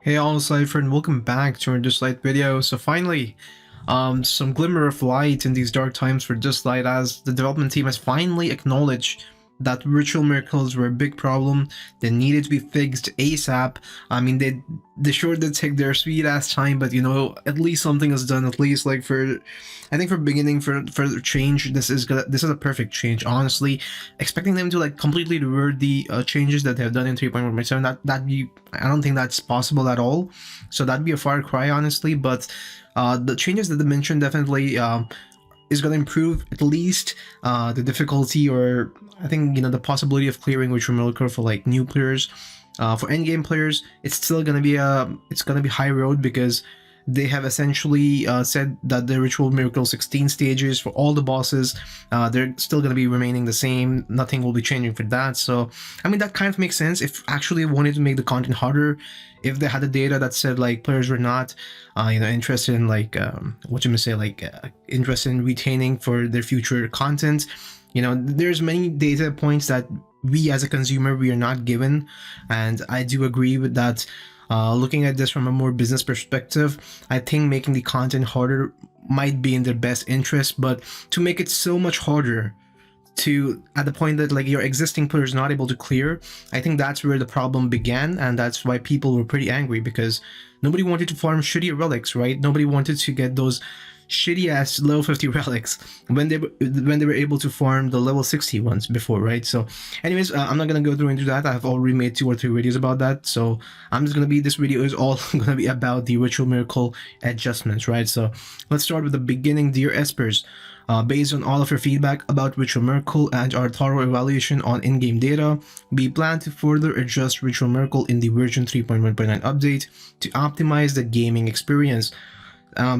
Hey all, Cypher, and welcome back to our Dislyte video. So finally, some glimmer of light in these dark times for Dislyte, as the development team has finally acknowledged that ritual miracles were a big problem. They needed to be fixed ASAP. I mean, they sure did take their sweet ass time, but at least something is done. At least like I think for beginning for change, this is a perfect change. Honestly, expecting them to like completely revert the changes that they have done in 3.1.7, I don't think that's possible at all. So that'd be a far cry, honestly. But the changes that they mentioned definitely is going to improve at least the difficulty, or I think the possibility of clearing ritual miracle for like new players. For endgame players, it's still going to be high road, because they have essentially said that the ritual miracle 16 stages for all the bosses, they're still going to be remaining the same. Nothing will be changing for that. So I mean, that kind of makes sense. If actually wanted to make the content harder, if they had the data that said like players were not interested in like interested in retaining for their future content, there's many data points that we as a consumer, we are not given. And I do agree with that. Looking at this from a more business perspective, I think making the content harder might be in their best interest, but to make it so much harder to at the point that like your existing player is not able to clear, I think that's where the problem began, and that's why people were pretty angry, because nobody wanted to farm shitty relics, right? Nobody wanted to get those shitty ass level 50 relics when they were able to farm the level 60 ones before, right? So anyways, I'm not gonna go through into that. I've already made 2 or 3 videos about that, so this video is all gonna be about the ritual miracle adjustments, right? So let's start with the beginning. Dear Espers, based on all of your feedback about Ritual Miracle and our thorough evaluation on in-game data, we plan to further adjust Ritual Miracle in the version 3.1.9 update to optimize the gaming experience.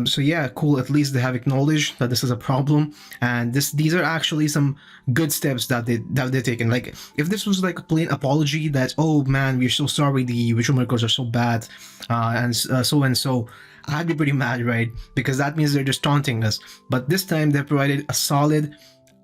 So yeah, cool. At least they have acknowledged that this is a problem, and these are actually some good steps that they've taken. Like, if this was like a plain apology that, oh man, we're so sorry, the ritual miracles are so bad, so, I'd be pretty mad, right? Because that means they're just taunting us. But this time they provided a solid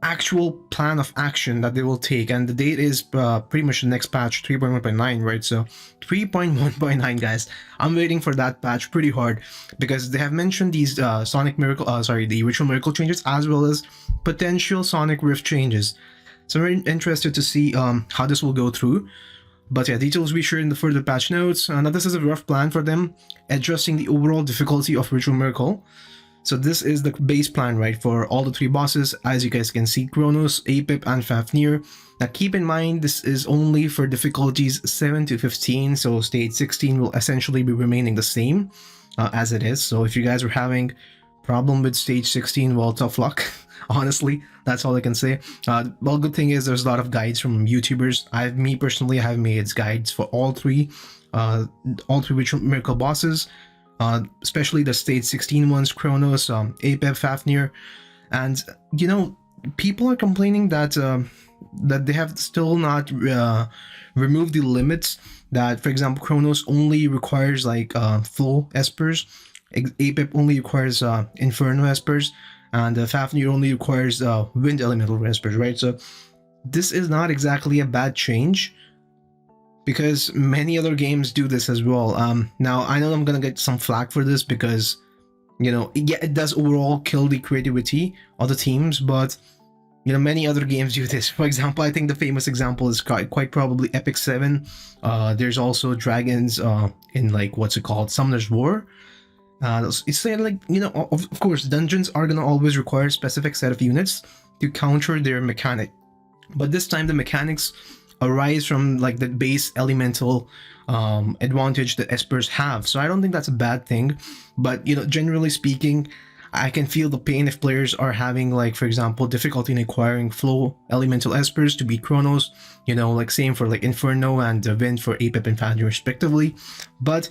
actual plan of action that they will take, and the date is pretty much the next patch, 3.1.9, right? So 3.1.9, guys, I'm waiting for that patch pretty hard, because they have mentioned these the ritual miracle changes, as well as potential sonic rift changes. So I'm very interested to see how this will go through. But yeah, details will be shared in the further patch notes. Now this is a rough plan for them, adjusting the overall difficulty of Ritual Miracle. So this is the base plan, right, for all the 3 bosses, as you guys can see: Kronos, Apip, and Fafnir. Now keep in mind, this is only for difficulties 7 to 15, so stage 16 will essentially be remaining the same as it is. So if you guys are having problem with stage 16, well, tough luck. Honestly, that's all I can say. Well, good thing is there's a lot of guides from YouTubers. Me personally, I have made guides for all three Ritual Miracle bosses, especially the stage 16 ones: Kronos, Apep, Fafnir. And people are complaining that that they have still not removed the limits. That, for example, Kronos only requires like full espers, Apep only requires Inferno espers, and Fafnir only requires Wind Elemental espers, right? So this is not exactly a bad change, because many other games do this as well. Now I know I'm gonna get some flack for this, because yeah, it does overall kill the creativity of the teams, but many other games do this. For example, I think the famous example is quite probably Epic 7. There's also Dragons in like, what's it called, Summoner's War. It's like, of course, dungeons are gonna always require a specific set of units to counter their mechanic, but this time the mechanics arise from like the base elemental advantage that espers have. So I don't think that's a bad thing, but generally speaking, I can feel the pain if players are having, like, for example, difficulty in acquiring flow elemental espers to beat Kronos, like same for like Inferno and Wind for Apep and Fafnir respectively. But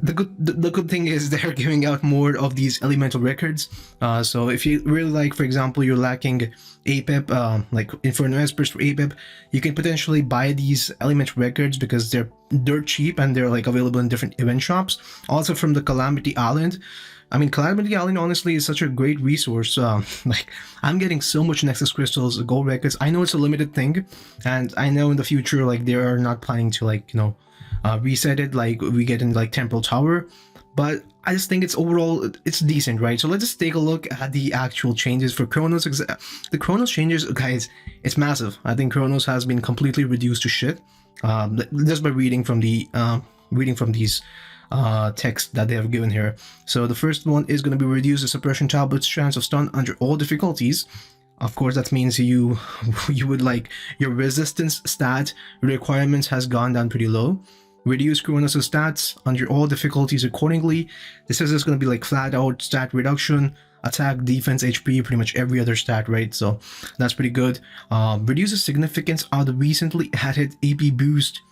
the good thing is they're giving out more of these elemental records. So if you really like, for example, you're lacking Apep, like Inferno espers for Apep, you can potentially buy these elemental records, because they're dirt cheap and they're like available in different event shops. Also from the Calamity Island, I mean, Calamity Island honestly is such a great resource. Like, I'm getting so much Nexus crystals, gold records. I know it's a limited thing, and I know in the future, like, they are not planning to, like, reset it like we get in like Temple Tower. But I just think it's overall it's decent, right? So let's just take a look at the actual changes for Chronos. The Chronos changes, guys, it's massive. I think Chronos has been completely reduced to shit. Just by reading from these text that they have given here. So the first one is going to be reduce the suppression tablet's chance of stun under all difficulties. Of course, that means you would like your resistance stat requirements has gone down pretty low. Reduce Chronos' stats under all difficulties accordingly. This is just going to be like flat out stat reduction, attack, defense, HP, pretty much every other stat, right? So that's pretty good. Reduces significance of the recently added AP boost.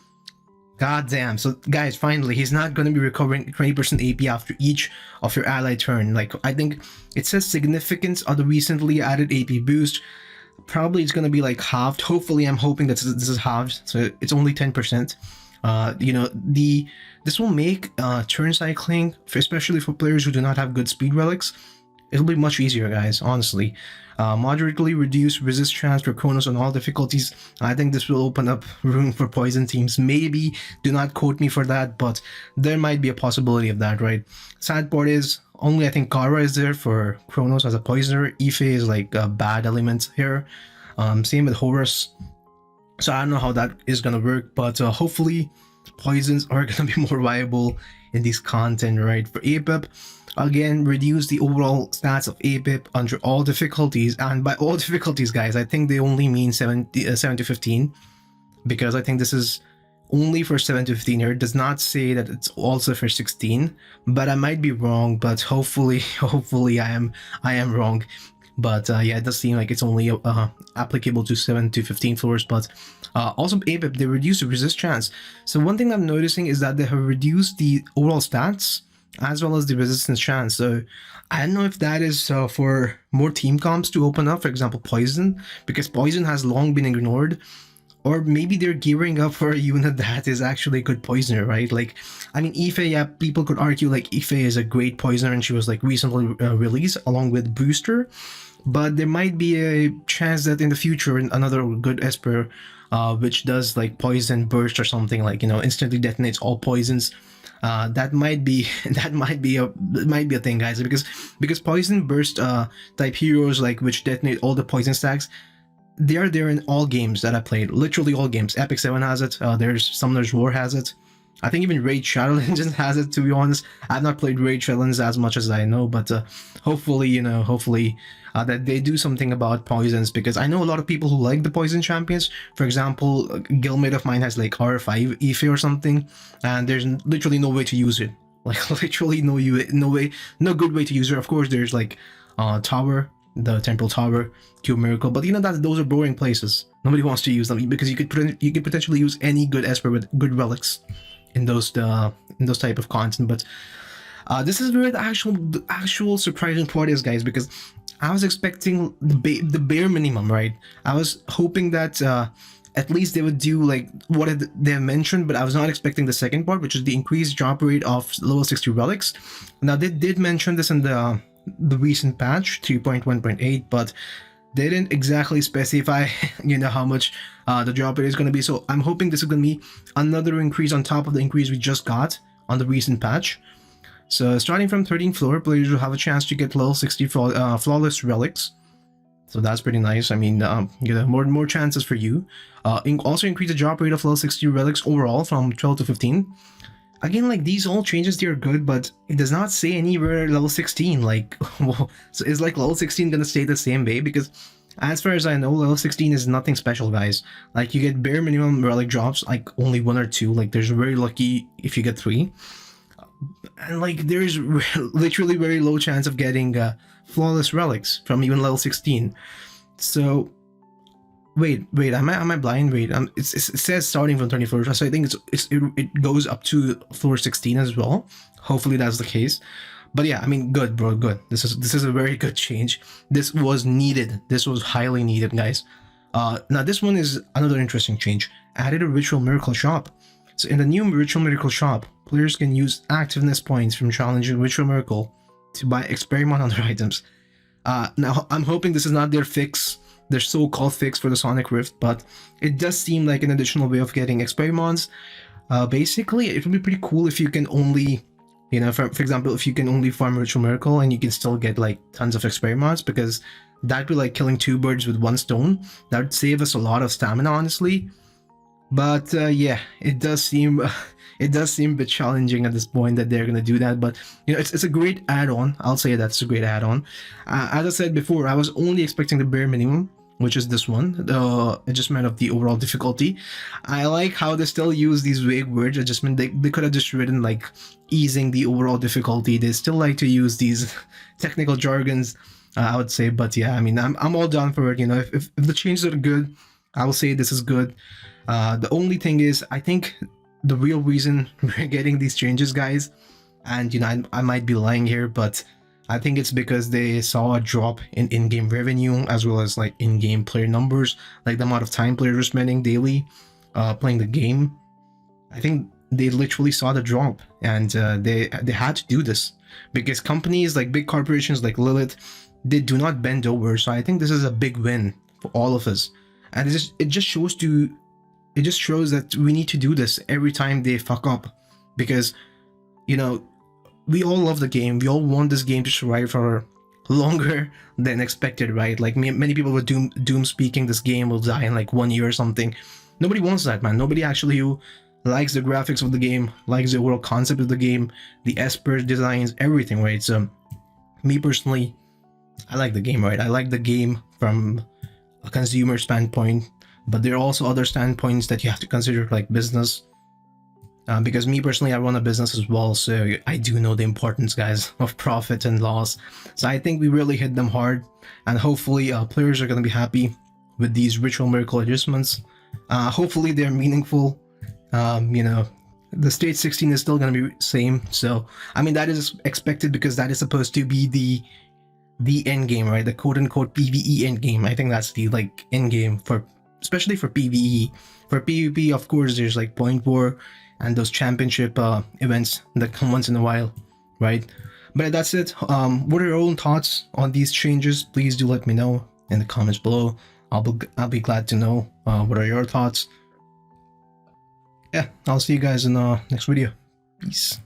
God damn. So guys, finally, he's not going to be recovering 20% AP after each of your ally turn. Like, I think it says significance of the recently added AP boost. Probably it's going to be like halved. Hopefully, I'm hoping that this is halved. So it's only 10%. This will make turn cycling, especially for players who do not have good speed relics, it'll be much easier, guys, honestly. Moderately reduce resist chance for Chronos on all difficulties. I think this will open up room for poison teams. Maybe, do not quote me for that, but there might be a possibility of that, right? Sad part is, only I think Kara is there for Chronos as a poisoner. Ife is like a bad element here. Same with Horus. So I don't know how that is gonna work, but hopefully poisons are gonna be more viable in this content, right? For APIP, again, reduce the overall stats of APIP under all difficulties, and by all difficulties, guys, I think they only mean 7 to 15, because I think this is only for 7 to 15 here. It does not say that it's also for 16, but I might be wrong. But hopefully I am wrong. But yeah, it does seem like it's only applicable to 7 to 15 floors. But also APIP, they reduce the resist chance. So one thing I'm noticing is that they have reduced the overall stats as well as the resistance chance. So I don't know if that is for more team comps to open up, for example Poison, because Poison has long been ignored. Or maybe they're gearing up for a unit that is actually a good poisoner, right? Like, I mean, Ife, yeah, people could argue like Ife is a great poisoner and she was like recently released along with Booster. But there might be a chance that in the future, another good Esper, which does like poison burst or something, like, instantly detonates all poisons. That might be a thing, guys, because poison burst type heroes, like, which detonate all the poison stacks, they are there in all games that I played, literally all games. Epic 7 has it, there's Summoner's War has it, I think even Raid Shadow Legends has it, to be honest. I've not played Raid Shadow Legends as much as I know, but hopefully that they do something about poisons, because I know a lot of people who like the poison champions. For example, a guildmate of mine has like R5 Ife or something, and there's literally no way to use it. Like, literally no good way to use it. Of course, there's like Tower, the Temple Tower, Cube Miracle, but those are boring places. Nobody wants to use them, because you could potentially use any good Esper with good relics in those type of content. But this is where the actual surprising part is, guys, because I was expecting the bare minimum, right? I was hoping that at least they would do like what they have mentioned, but I was not expecting the second part, which is the increased drop rate of level 60 relics. Now, they did mention this in the recent patch 3.1.8, but they didn't exactly specify how much the drop rate is going to be. So I'm hoping this is going to be another increase on top of the increase we just got on the recent patch. So starting from 13th floor, players will have a chance to get level 60 flawless relics. So that's pretty nice. I mean, more chances for you. Also increase the drop rate of level 60 relics overall from 12 to 15. Again, like, these all changes, they are good, but it does not say anywhere level 16. Like, so is like level 16 gonna stay the same way? Because as far as I know, level 16 is nothing special, guys. Like, you get bare minimum relic drops, like only 1 or 2. Like, there's very lucky if you get 3. And like, there's literally very low chance of getting flawless relics from even level 16. So wait, am I blind? Wait, it says starting from 20 floors, so I think it goes up to floor 16 as well. Hopefully that's the case. But yeah, I mean, good, bro, good. This is a very good change. This was needed. This was highly needed, guys. Now this one is another interesting change. Added a Ritual Miracle shop. So in the new Ritual Miracle shop, players can use activeness points from challenging Ritual Miracle to buy experiment on their items. Now I'm hoping this is not their fix, their so-called fix for the Sonic Rift, but it does seem like an additional way of getting experiments. Basically, it would be pretty cool if you can only, you know, for example, if you can only farm Ritual Miracle and you can still get like tons of experiments, because that'd be like killing two birds with one stone. That would save us a lot of stamina, honestly. But yeah, it does seem a bit challenging at this point that they're gonna do that. But you know, it's a great add-on. I'll say that's a great add-on. As I said before, I was only expecting the bare minimum, which is this one, the adjustment of the overall difficulty. I like how they still use these vague words adjustment. They could have just written like easing the overall difficulty. They still like to use these technical jargons, I would say. But yeah, I mean, I'm all down for it. You know, if the changes are good, I will say this is good. The only thing is, I think the real reason we're getting these changes, guys, and you know, I might be lying here, but I think it's because they saw a drop in in-game revenue as well as like in-game player numbers, like the amount of time players are spending daily playing the game. I think they literally saw the drop, and they had to do this because companies like big corporations like Lilith, they do not bend over. So I think this is a big win for all of us, and it just shows that we need to do this every time they fuck up, because you know, we all love the game. We all want this game to survive for longer than expected, right? Like many people were doom speaking this game will die in like 1 year or something. Nobody wants that, man. Nobody actually who likes the graphics of the game, likes the overall concept of the game, the Esper designs, everything, right? So me personally, I like the game, right? I like the game from a consumer standpoint, but there are also other standpoints that you have to consider, like business. Because me personally, I run a business as well, so I do know the importance, guys, of profit and loss. So I think we really hit them hard, and hopefully players are going to be happy with these Ritual Miracle adjustments. Hopefully they're meaningful. You know, the stage 16 is still going to be same, so I mean that is expected because that is supposed to be the end game, right? The quote-unquote PvE end game. I think that's the like end game for, especially for PvE. For PvP, of course, there's like Point War and those championship events that come once in a while, right? But that's it. What are your own thoughts on these changes? Please do let me know in the comments below. I'll be glad to know what are your thoughts. Yeah, I'll see you guys in the next video. Peace.